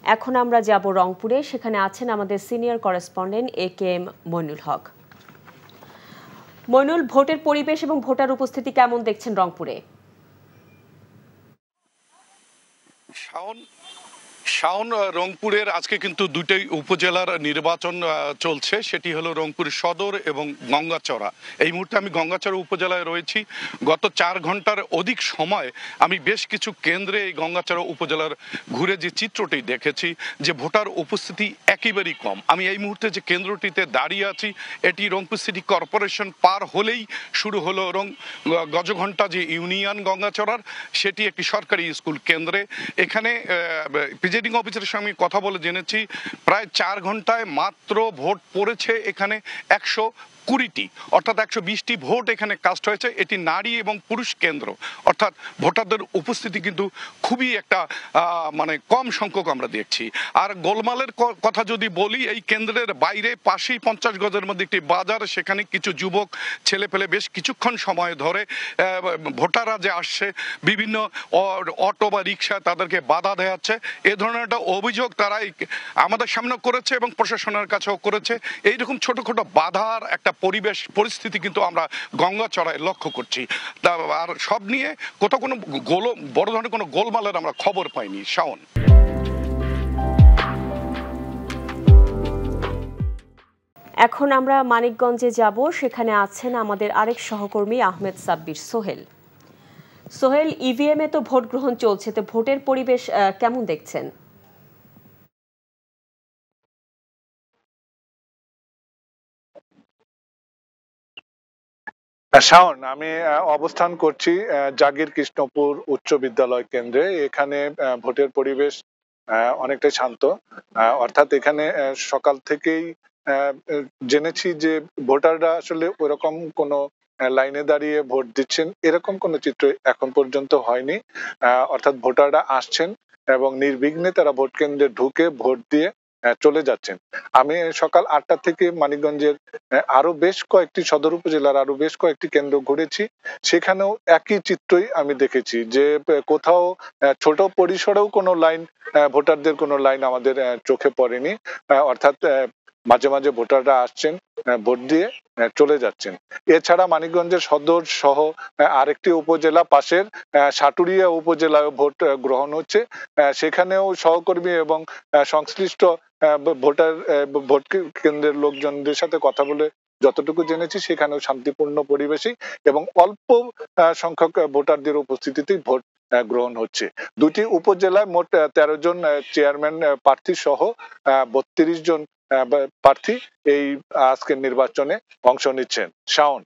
এখন আমরা যাব রংপুরে, সেখানে আছেন আমাদের senior correspondent AK-M Moinul Haque. Moinul, ভোটের পরিবেশ এবং ভোটার উপস্থিতি কেমন দেখছেন রংপুরে? শাওন, রংপুরের আজকে কিন্তু দুটোই উপজেলার নির্বাচন চলছে, সেটি হলো রংপুর সদর এবং গঙ্গাচড়া। এই মুহূর্তে আমি গঙ্গাচড়া উপজেলায় রয়েছি। গত 4 ঘন্টার অধিক সময় আমি বেশ কিছু কেন্দ্রে এই গঙ্গাচড়া উপজেলার ঘুরে যে চিত্রটি দেখেছি, যে ভোটার উপস্থিতি একেবারেই কম। আমি এই মুহূর্তে যে কেন্দ্রটিতে দাঁড়িয়ে আছি, এটি রংপুর সিটি কর্পোরেশন পার হলেই শুরু হলো গজঘণ্টা যে ইউনিয়ন গঙ্গাচড়ার, সেটি একটি সরকারি স্কুল কেন্দ্রে। এখানে প্রিজাইডিং অফিসারের সঙ্গে কথা বলে জেনেছি প্রায় 4 ঘন্টায় মাত্র ভোট পড়েছে এখানে 120টি, অর্থাৎ 120টি ভোট এখানে কাস্ট হয়েছে। এটি নারী এবং পুরুষ কেন্দ্র, অর্থাৎ ভোটারদের উপস্থিতি কিন্তু খুবই একটা মানে কম সংখ্যক আমরা দেখছি। আর গোলমালের কথা যদি বলি, এই কেন্দ্রের বাইরে পাশেই 50 গজের মধ্যে একটি বাজার, সেখানে কিছু যুবক ছেলে পেলে বেশ কিছুক্ষণ সময় ধরে ভোটাররা যে আসছে বিভিন্ন অটো বা রিক্সা তাদেরকে বাধা দেওয়াচ্ছে, এ ধরনের একটা অভিযোগ তারা আমাদের সামনে করেছে এবং প্রশাসনের কাছেও করেছে। এইরকম ছোটখাটো বাধার একটা পরিস্থিতি কিন্তু আমরা গঙ্গাচড়ায় লক্ষ্য করছি। আর সব নিয়ে কোথাও কোনো বড় ধরনের কোনো গোলমালের আমরা খবর পাইনি। শাওন, এখন আমরা মানিকগঞ্জে যাব, সেখানে আছেন আমাদের আরেক সহকর্মী আহমেদ সাব্বির সোহেল। সোহেল, EVM-এ তো ভোট গ্রহণ চলছে, তো ভোটের পরিবেশ কেমন দেখছেন? শাওন, আমি অবস্থান করছি জাগির কৃষ্ণপুর উচ্চ বিদ্যালয় কেন্দ্রে। এখানে ভোটের পরিবেশ অনেকটাই শান্ত। অর্থাৎ এখানে সকাল থেকেই জেনেছি যে ভোটাররা আসলে ওরকম কোনো লাইনে দাঁড়িয়ে ভোট দিচ্ছেন এরকম কোনো চিত্র এখন পর্যন্ত হয়নি। অর্থাৎ ভোটাররা আসছেন এবং নির্বিঘ্নে তারা ভোট কেন্দ্রে ঢুকে ভোট দিয়ে চলে যাচ্ছেন। আমি সকাল 8টা থেকে মানিকগঞ্জের আরো বেশ কয়েকটি সদর উপজেলার আরো বেশ কয়েকটি কেন্দ্র ঘুরেছি, সেখানেও একই চিত্রই আমি দেখেছি যে কোথাও ছোট পরিসরেও কোনো লাইন, ভোটারদের কোনো লাইন আমাদের চোখে পড়েনি। অর্থাৎ মাঝে মাঝে ভোটাররা আসছেন, ভোট দিয়ে চলে যাচ্ছেন। এছাড়া মানিকগঞ্জের সদর সহ আরেকটি উপজেলা পাশের সাটুরিয়া উপজেলায় ভোট গ্রহণ হচ্ছে। সেখানেও সহকর্মী এবং সংশ্লিষ্ট ভোট কেন্দ্রের লোকজনদের সাথে কথা বলে যতটুকু জেনেছি, সেখানেও শান্তিপূর্ণ পরিবেশই এবং অল্প সংখ্যক ভোটারদের উপস্থিতিতেই ভোট গ্রহণ হচ্ছে। দুটি উপজেলায় মোট 13 জন চেয়ারম্যান প্রার্থী সহ 32 জন প্রার্থী এই আজকের নির্বাচনে অংশ নিচ্ছেন। শাওন।